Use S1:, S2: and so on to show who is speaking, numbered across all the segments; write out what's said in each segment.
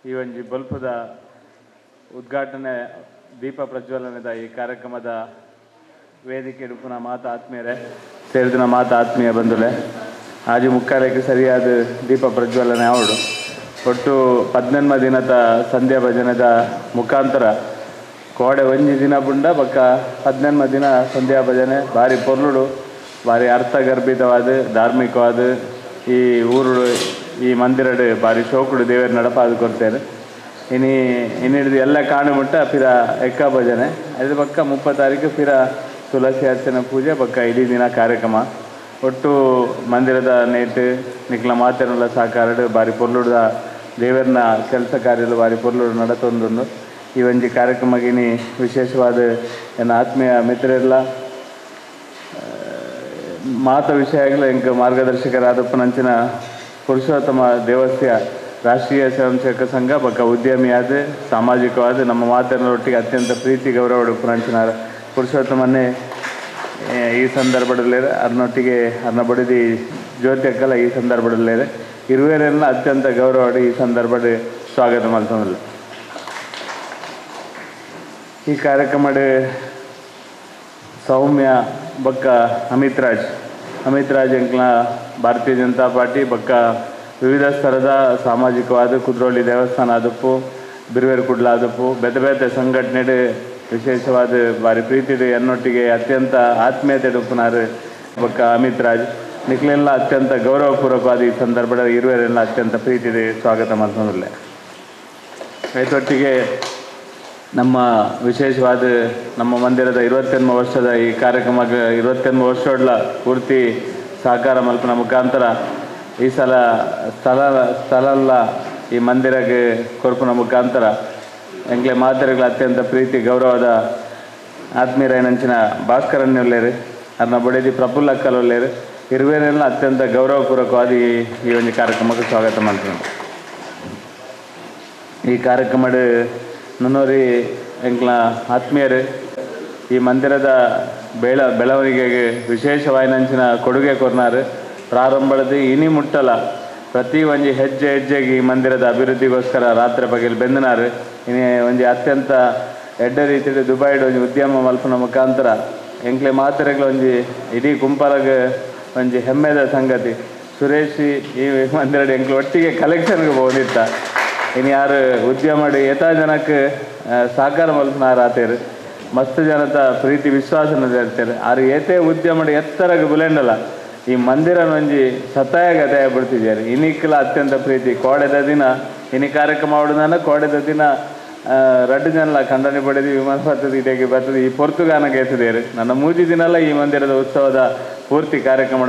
S1: ಈ ಒಂಜಿ ಬಲ್ಪದ ಉದ್ಘಾಟನೆ ದೀಪ ಪ್ರಜ್ವಲನದ ಈ ಕಾರ್ಯಕ್ರಮದ ವೇದಿಕೆ ಪುನಃ ಮಾತಾ ಆತ್ಮೀಯರೇ ಸೇರಿದಿನ ಮಾತಾ ಆತ್ಮೀಯ ಬಂಧುಲೆ ಆಜಿ ಮುಕ್ಕಾಲಕ್ಕೆ ಸರಿಯಾದ ದೀಪ ಪ್ರಜ್ವಲನೆ ಅವಡು ಒಟ್ಟು 18 ದಿನದ ಸಂಧ್ಯಾ ಭಜನದ ಮುಖಾಂತರ ಕೋಡೆ ಒಂಜಿ ದಿನ ಬುಂಡ ಬಕ್ಕ 18 ದಿನ ಸಂಧ್ಯಾ ಭಜನೆ ಭಾರಿ ಪೊರ್ಲುಡು ಭಾರಿ ಅರ್ಥಗರ್ಭಿತವಾದ ಧಾರ್ಮಿಕವಾದ ಈ ಊರು ಈ ಮಂದಿರಡು ಭಾರಿ ಶೋಕುಡು ದೇವರ ನಡಪಾದು ಕೊಡ್ತೇನೆ ಇನ್ನಿಡಿದು ಎಲ್ಲ ಕಾಣುಮುಟ್ಟ ಪಿರ ಎಕ್ಕ ಭಜನೆ ಅದು ಬಕ್ಕ 30 ತಾರೀಕು ಪಿರ ತುಳಸಿ ಅರ್ಚನೆ ಪೂಜೆ ಬಕ್ಕ ಇಡೀ ದಿನ ಕಾರ್ಯಕ್ರಮ ಒಟ್ಟು ಮಂದಿರದ ನೇಟ್ ನಿಕ್ಲ ಮಾತೆಲ್ಲ ಸಾಕಾರಡು ಭಾರಿ ಪೊರ್ಲುಡ್ದ ದೇವರನ ಕೆಲಸ ಕಾರ್ಯಗಳು ಭಾರಿ ಪೊರ್ಲುಡು ನಡತೊಂದು ಈ ಒಂಜಿ ಕಾರ್ಯಕ್ರಮಗಿನಿ ವಿಶೇಷವಾದ ನನ್ನ ಆತ್ಮೀಯ ಮಿತ್ರರೆಲ್ಲ ಮಾತ ವಿಷಯಗಳು ಎಂಕ ಮಾರ್ಗದರ್ಶಕರಾದಪ್ಪನಂಚಿನ ಪುರುಷೋತ್ತಮ ದೇವಸ್ಥ್ಯ ರಾಷ್ಟ್ರೀಯ ಸ್ವಯಂ ಸೇವಕ ಸಂಘ ಬಕ್ಕ ಉದ್ಯಮಿಯಾದ ಸಾಮಾಜಿಕವಾದ ನಮ್ಮ ಮಾತನೊಟ್ಟಿಗೆ ಅತ್ಯಂತ ಪ್ರೀತಿ ಗೌರವ ಉಡುಪುನಂಚಿನ ಪುರುಷೋತ್ತಮನ್ನೇ ಈ ಸಂದರ್ಭದಲ್ಲೇರೆ ಅದನ್ನೊಟ್ಟಿಗೆ ಅದನ್ನ ಬಡಿದಿ ಜ್ಯೋತಿ ಅಕ್ಕಲ ಈ ಸಂದರ್ಭದಲ್ಲೇರೆ ಇರುವೆರೆಲ್ಲ ಅತ್ಯಂತ ಗೌರವ ಈ ಸಂದರ್ಭದ ಸ್ವಾಗತ ಮಲ್ತೊಂದಿಲ್ಲ ಈ ಕಾರ್ಯಕ್ರಮದ ಸೌಮ್ಯ ಬಕ್ಕ ಅಮಿತ್ ರಾಜ್ ಎಂಕ್ಲ ಭಾರತೀಯ ಜನತಾ ಪಾರ್ಟಿ ಬಕ್ಕ ವಿವಿಧ ಸ್ತರದ ಸಾಮಾಜಿಕವಾದ ಕುದ್ರೋಳಿ ದೇವಸ್ಥಾನ ಆದಪ್ಪು ಬಿರುವೇರು ಕುಡ್ಲ ಆದಪ್ಪು ಬೇತೆ ಬೇತೆ ಸಂಘಟನೆ ವಿಶೇಷವಾದ ಭಾರಿ ಪ್ರೀತಿಡು ಎನ್ನೊಟ್ಟಿಗೆ ಅತ್ಯಂತ ಆತ್ಮೀಯತೆ ಉಪ್ಪುನಾರು ಬಕ್ಕ ಅಮಿತ್ ರಾಜ್ ನಿಕ್ಲೆಲ್ಲ ಅತ್ಯಂತ ಗೌರವಪೂರ್ವಕವಾದ ಈ ಸಂದರ್ಭದ ಇರುವೆರೆಲ್ಲ ಅತ್ಯಂತ ಪ್ರೀತಿದೆ ಸ್ವಾಗತ ಮಾಡ್ಕೊಂಡಿಲ್ಲ ರೈತೊಟ್ಟಿಗೆ ನಮ್ಮ ವಿಶೇಷವಾದ ನಮ್ಮ ಮಂದಿರದ 28 ವರ್ಷದ ಈ ಕಾರ್ಯಕ್ರಮಕ್ಕೆ 28 ವರ್ಷಗಳ ಪೂರ್ತಿ ಸಹಕಾರ ಮಲ್ಪನ ಮುಖಾಂತರ ಈ ಸಲ ಸ್ಥಳ ಈ ಮಂದಿರಕ್ಕೆ ಕೊರ್ಪನ ಮುಖಾಂತರ ಎಂಕ್ಲೆ ಮಾತೆರೆಗಳ ಅತ್ಯಂತ ಪ್ರೀತಿ ಗೌರವದ ಆತ್ಮೀಯರೈನಂಚಿನ ಭಾಸ್ಕರನ್ನೇ ಒಳ್ಳೆಯರು ಅದನ್ನ ಬಡಿದಿ ಪ್ರಫುಲ್ಲ ಅಕ್ಕಲ್ ಒಳ್ಳೆಯರು ಇರುವೆರೆಲ್ಲ ಅತ್ಯಂತ ಗೌರವಪೂರ್ವಕವಾದ ಈ ಒಂದು ಕಾರ್ಯಕ್ರಮಕ್ಕೆ ಸ್ವಾಗತ ಮಾಡ್ತೀನಿ ಈ ಕಾರ್ಯಕ್ರಮದ ನನ್ನೋರಿ ಎಂಕ್ಲ ಆತ್ಮೀಯರು ಈ ಮಂದಿರದ ಬೆಳವಣಿಗೆಗೆ ವಿಶೇಷವಾಯಿನಂಚಿನ ಕೊಡುಗೆ ಕೊರ್ನಾರು ಪ್ರಾರಂಭದ ಇನಿ ಮುಟ್ಟಲ ಪ್ರತಿ ಒಂಜಿ ಹೆಜ್ಜೆಗೆ ಈ ಮಂದಿರದ ಅಭಿವೃದ್ಧಿಗೋಸ್ಕರ ರಾತ್ರಿ ಬಗೆಲ್ ಬೆಂದನಾರು ಒಂಜಿ ಅತ್ಯಂತ ಎಡ್ಡ ರೀತಿಯ ದುಬೈಡ್ ಒಂಜಿ ಉದ್ಯಮ ಮಲ್ಪನ ಮುಖಾಂತರ ಎಂಕ್ಲೆ ಮಾತೆರೆಗಳ ಒಂಜಿ ಇಡೀ ಗುಂಪಲಗೆ ಒಂಜಿ ಹೆಮ್ಮೆದ ಸಂಗತಿ ಸುರೇಶ್ ಈ ಮಂದಿರದ ಎಂಕ್ಲೆ ಒಟ್ಟಿಗೆ ಕಲೆಕ್ಷನ್ಗೆ ಹೋಗಿತ್ತ ಇನ್ನು ಯಾರು ಉದ್ಯಮ ಯಥಾ ಜನಕ್ಕೆ ಸಹಕಾರ ಮಲ್ಪನಾರು ಆತೇರು ಮಸ್ತ್ ಜನತ ಪ್ರೀತಿ ವಿಶ್ವಾಸನ ಇರ್ತಾರೆ ಆರು ಏತೇ ಉದ್ಯಮ ಎತ್ತರಗೆ ಬುಲೆಂಡಲ್ಲ ಈ ಮಂದಿರನ ಒಂಜಿ ಸತಾಯ ಗತಾಯ ಬಿಡ್ತಿದ್ದಾರೆ ಇನಿಕ್ಲ ಅತ್ಯಂತ ಪ್ರೀತಿ ಕೋಡೆದ ದಿನ ಇನಿ ಕಾರ್ಯಕ್ರಮ ಆಡೋದನ್ನ ಕೋಡೆದ ದಿನ ರಡ್ಡು ಜನಲ ಖಂಡನೆ ಪಡೆದು ವಿಮಾನ ಬರ್ತದೆ ಬರ್ತದೆ ಈ ಪೊರ್ತುಗಾನಗೆ ಎತ್ತಿದೇರು ನನ್ನ ಮೂಜಿ ದಿನಲ್ಲ ಈ ಮಂದಿರದ ಉತ್ಸವದ ಪೂರ್ತಿ ಕಾರ್ಯಕ್ರಮ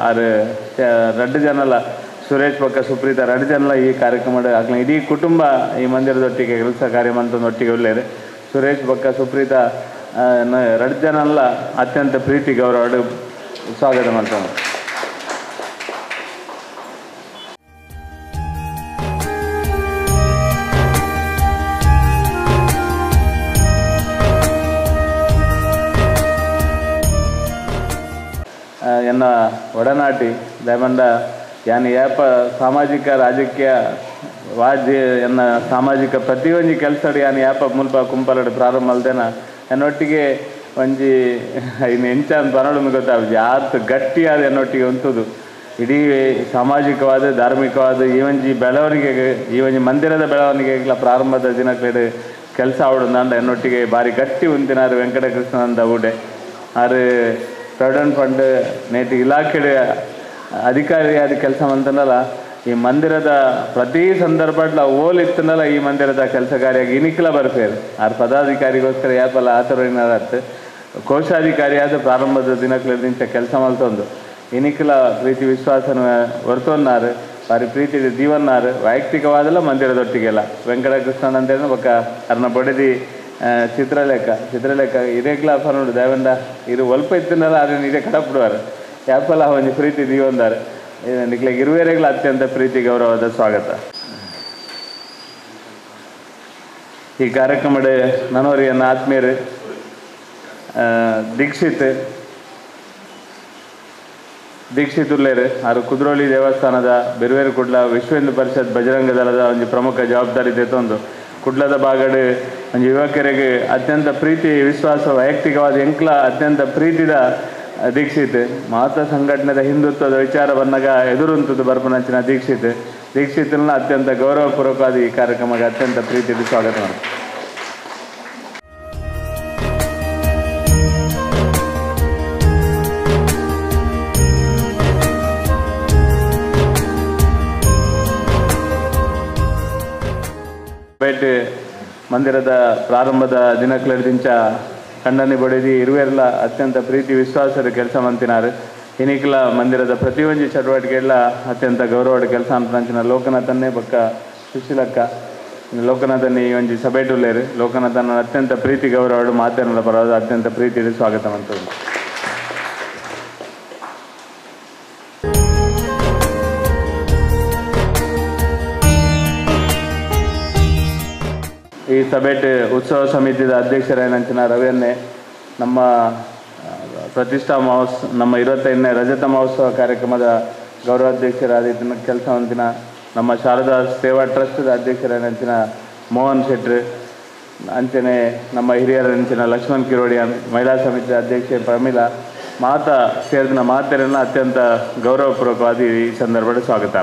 S1: ಆರು ರಡ್ಡು ಜನಲ್ಲ ಸುರೇಶ್ ಪಕ್ಕ ಸುಪ್ರೀತ ರಡ್ಡು ಜನಲ ಈ ಕಾರ್ಯಕ್ರಮದ ಆಗ್ಲ ಇಡೀ ಕುಟುಂಬ ಈ ಮಂದಿರದೊಟ್ಟಿಗೆ ಕೆಲಸ ಕಾರ್ಯಮಂತದೊಟ್ಟಿಗೆ ಒಳ್ಳೆಯದು ಸುರೇಶ್ ಪಕ್ಕ ಸುಪ್ರೀತ ರಡ್ಡು ಜನಲ್ಲ ಅತ್ಯಂತ ಪ್ರೀತಿ ಗೌರವ ಸ್ವಾಗತ ಮಾಡ್ತಾನೆ ಎನ್ನ ಒಡನಾಟಿ ದಯಮಂಡ ಯಾನ್ ಏಪ ಸಾಮಾಜಿಕ ರಾಜಕೀಯ ವಾದ್ಯ ಎನ್ನ ಸಾಮಾಜಿಕ ಪ್ರತಿಯೊಂದು ಕೆಲಸ ಯಾನ್ ಏಪ ಮುಲ್ಪ ಕುಂಪಲಡು ಪ್ರಾರಂಭ ಅಲ್ದೇನ ಎನ್ನೊಟ್ಟಿಗೆ ಒಂಜಿ ಇನ್ನು ಎಂಚಾನ್ ಬರೋಣ ಗೊತ್ತಾಗ ಯಾರು ಗಟ್ಟಿಯಾದ ಎನ್ನೊಟ್ಟಿಗೆ ಹೊಂತದು ಇಡೀ ಸಾಮಾಜಿಕವಾದ ಧಾರ್ಮಿಕವಾದ ಈ ಒಂಜಿ ಬೆಳವಣಿಗೆಗೆ ಈ ಒಂಜಿ ಮಂದಿರದ ಬೆಳವಣಿಗೆಗಳ ಪ್ರಾರಂಭದ ದಿನಕ್ಕೆ ಕೆಲಸ ಆವಡುಂದ ಎನ್ನೊಟ್ಟಿಗೆ ಭಾರಿ ಗಟ್ಟಿ ಹೊಂದಿನಾರು ವೆಂಕಟಕೃಷ್ಣನಂದ ಊಡೆ ಆರು ಪ್ರಾವಿಡೆಂಟ್ ಫಂಡ್ ನೇಟಿ ಇಲಾಖೆ ಅಧಿಕಾರಿಯಾದ ಕೆಲಸ ಅಂತನಲ್ಲ ಈ ಮಂದಿರದ ಪ್ರತಿ ಸಂದರ್ಭಡ್ಲ ಓಲಿತ್ತನಲ್ಲ ಈ ಮಂದಿರದ ಕೆಲಸ ಕಾರ್ಯಾಗಿ ಇನಿಕ್ಲ ಬರ್ಪೇರು ಆರು ಪದಾಧಿಕಾರಿಗೋಸ್ಕರ ಯಾಪಲ್ಲ ಆತರತ್ತು ಕೋಶಾಧಿಕಾರಿಯಾದ ಪ್ರಾರಂಭದ ದಿನಕ್ಕಿಂತ ಕೆಲಸ ಮಲ್ತೊಂದು ಇನಿಕ್ಲ ಪ್ರೀತಿ ವಿಶ್ವಾಸನ ಹೊರ್ತೊನ್ನಾರು ಭಾರಿ ಪ್ರೀತಿ ಜೀವನ್ನಾರು ವೈಯಕ್ತಿಕವಾದಲ್ಲ ಮಂದಿರದೊಟ್ಟಿಗೆಲ್ಲ ವೆಂಕಟಕೃಷ್ಣನ್ ಅಂತೇಳಿ ಬೊಕ್ಕ ಅರ್ನ ಬಡಿದಿ ಚಿತ್ರಲೇಖ ಇರೇಗ್ಲ ಫರ್ನುಡು ದಯವಂಡ ಇದು ಒಲ್ಪ ಇತ್ತಿನಲ್ಲ ಅದನ್ನ ಇದೇ ಕಡಪಿಡುವಾರು ಯಾಪಲ್ಲ ಒಂಜಿ ಪ್ರೀತಿ ಜೀವಂದಾರು ನಿಕ್ಲೆ ಇರುವೆರೆಗಳ ಅತ್ಯಂತ ಪ್ರೀತಿ ಗೌರವದ ಸ್ವಾಗತ ಈ ಕಾರ್ಯಕ್ರಮದ ನನೋರಿ ನನ್ನ ದೀಕ್ಷಿತುಲ್ಲೇರು ಆರು ಕುದ್ರೋಳಿ ದೇವಸ್ಥಾನದ ಬೆರುವೇರು ಕುಡ್ಲ ವಿಶ್ವ ಹಿಂದೂ ಪರಿಷತ್ ಬಜರಂಗ ದಳದ ಒಂದು ಪ್ರಮುಖ ಜವಾಬ್ದಾರಿ ತೆತ್ತೊಂದು ಕುಡ್ಲದ ಬಾಗಡು ಒಂದು ಯುವಕರಿಗೆ ಅತ್ಯಂತ ಪ್ರೀತಿ ವಿಶ್ವಾಸ ವೈಯಕ್ತಿಕವಾದ ಎಂಕ್ಲ ಅತ್ಯಂತ ಪ್ರೀತಿದ ದೀಕ್ಷಿತ್ ಮಹತ್ವ ಸಂಘಟನೆದ ಹಿಂದುತ್ವದ ವಿಚಾರ ಬಂದಾಗ ಎದುರುಂತದ್ದು ಬರ್ಪನಂಚಿನ ದೀಕ್ಷಿತ್ನ ಅತ್ಯಂತ ಗೌರವಪೂರ್ವಕವಾದ ಈ ಕಾರ್ಯಕ್ರಮಕ್ಕೆ ಅತ್ಯಂತ ಪ್ರೀತಿಯಿಂದ ಸ್ವಾಗತ ಮಾಡಿ. ಬೇಟೆ ಮಂದಿರದ ಪ್ರಾರಂಭದ ದಿನಕ್ಲೆಡ್ದಿಂಚ ಕಂಡನಿ ಬಡಿದಿ ಇರುವೆರ್ಲ ಅತ್ಯಂತ ಪ್ರೀತಿ ವಿಶ್ವಾಸದ ಕೆಲಸ ಮಂತಿನಾರು ಇನಿಕ್ಲ ಮಂದಿರದ ಪ್ರತಿಯೊಂದು ಚಟುವಟಿಕೆಲ್ಲ ಅತ್ಯಂತ ಗೌರವದ ಕೆಲಸ ಅಂತಂಚಿನ ಲೋಕನಾಥನ್ನೇ ಬಕ್ಕ ಸುಶೀಲಕ್ಕ ಲೋಕನಾಥನ್ ಈ ಒಂಜಿ ಸಭೆಟುಲ್ಲೇರು ಲೋಕನಾಥನ ಅತ್ಯಂತ ಪ್ರೀತಿ ಗೌರವಡು ಮಾತನಾಡ ಪರವಾದ ಅತ್ಯಂತ ಪ್ರೀತಿ ಸ್ವಾಗತ ಮಂತದ್ದು. ಈ ಸಭೆಟ್ ಉತ್ಸವ ಸಮಿತಿಯ ಅಧ್ಯಕ್ಷರಾಯನಂಚಿನ ರವಿಯನ್ನೇ ನಮ್ಮ ಪ್ರತಿಷ್ಠಾ ಮಹೋತ್ಸವ ನಮ್ಮ 25ನೇ ರಜತ ಮಹೋತ್ಸವ ಕಾರ್ಯಕ್ರಮದ ಗೌರವಾಧ್ಯಕ್ಷರಾದ ಕೆಲಸವಂತಿನ ನಮ್ಮ ಶಾರದಾ ಸೇವಾ ಟ್ರಸ್ಟ್ದ ಅಧ್ಯಕ್ಷರಾಯನಂಚಿನ ಮೋಹನ್ ಶೆಟ್ರ್ ಅಂಚನೆ ನಮ್ಮ ಹಿರಿಯರಂಚಿನ ಲಕ್ಷ್ಮಣ್ ಕಿರೋಡಿಯನ್ ಮಹಿಳಾ ಸಮಿತಿಯ ಅಧ್ಯಕ್ಷೆ ಪ್ರಮೀಲಾ ಮಾತಾ ಸೇರಿದ ಮಾತೆರನ್ನ ಅತ್ಯಂತ ಗೌರವಪೂರ್ವಕವಾದ ಈ ಸಂದರ್ಭದ ಸ್ವಾಗತ.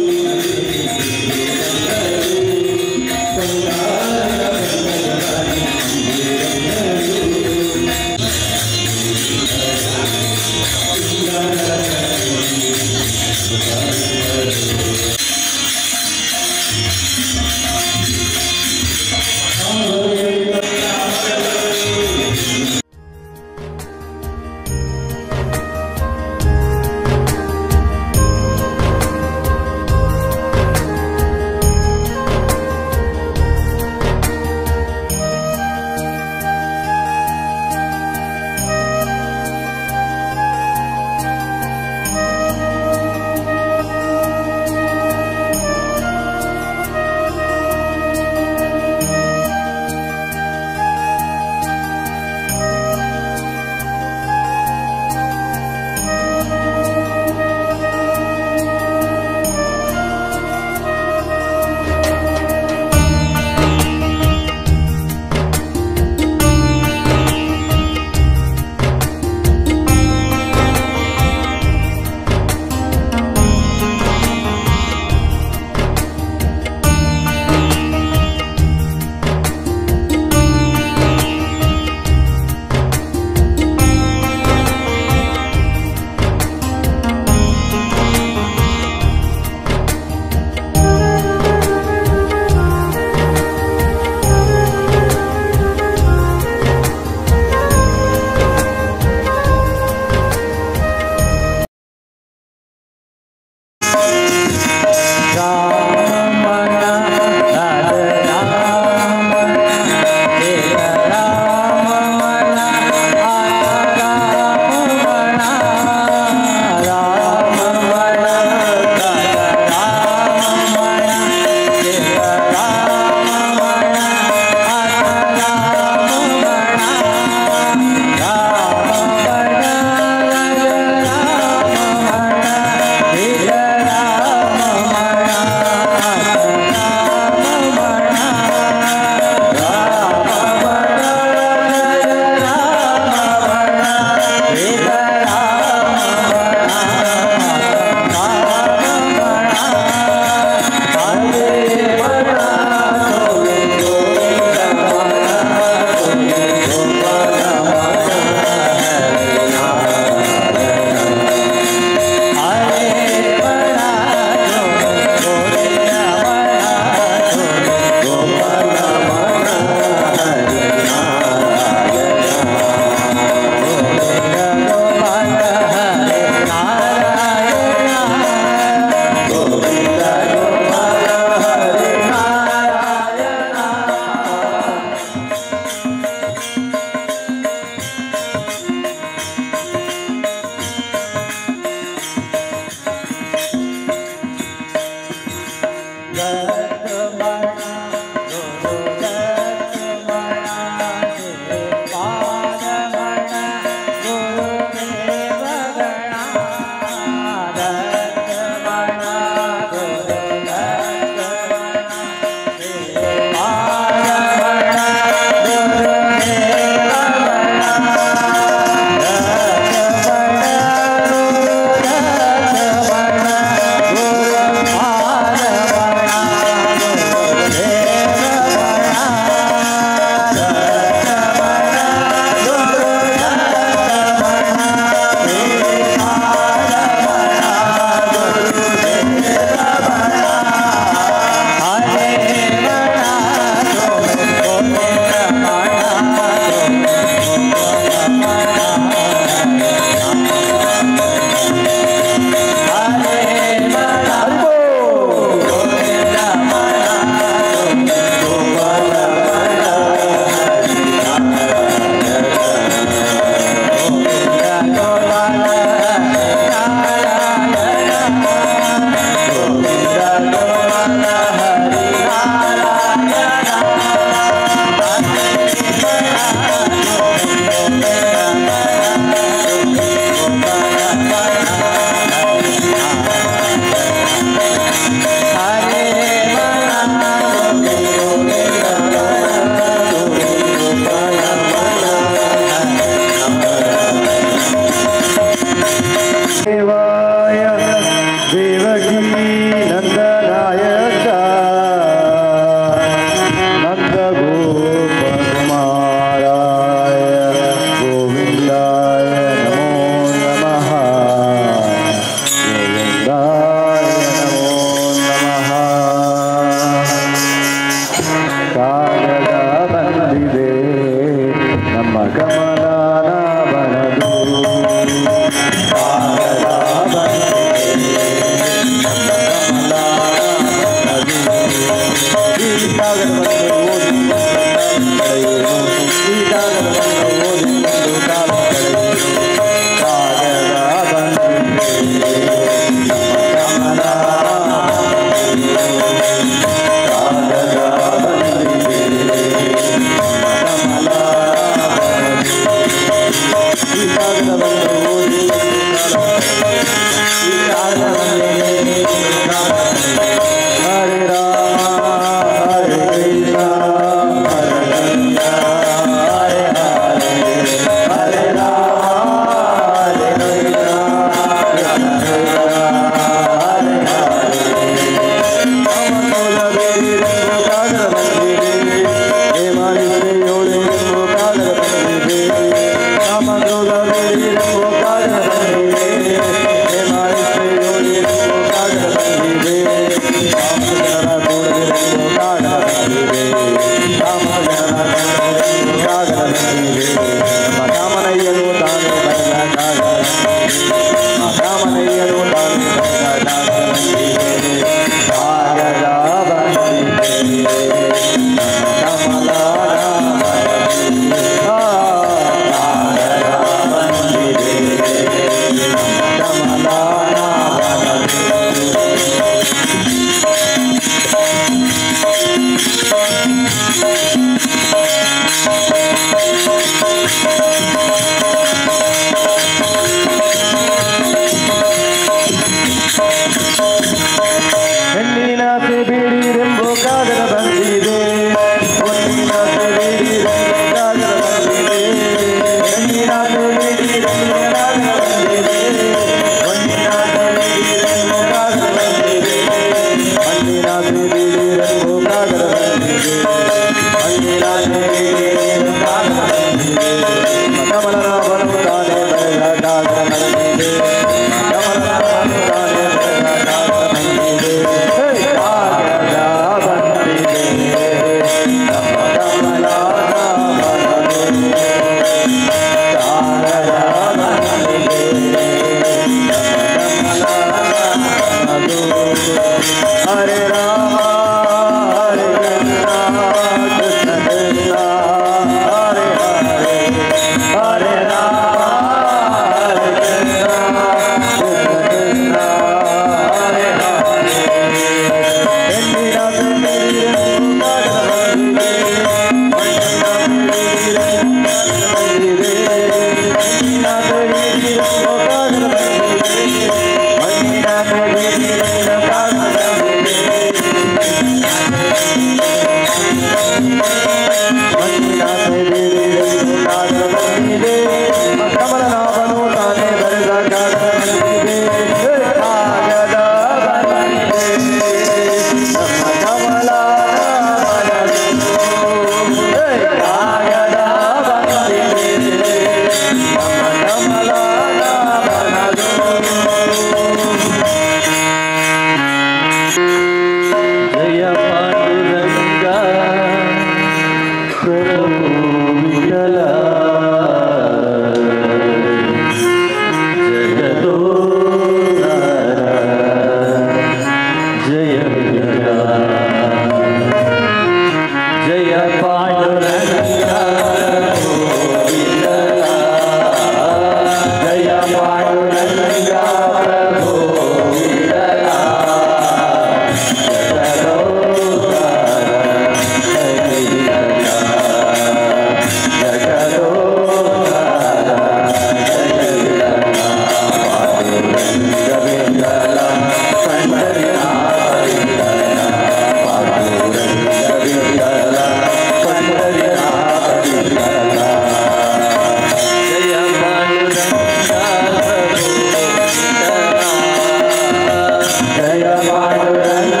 S2: Jaya Panduranga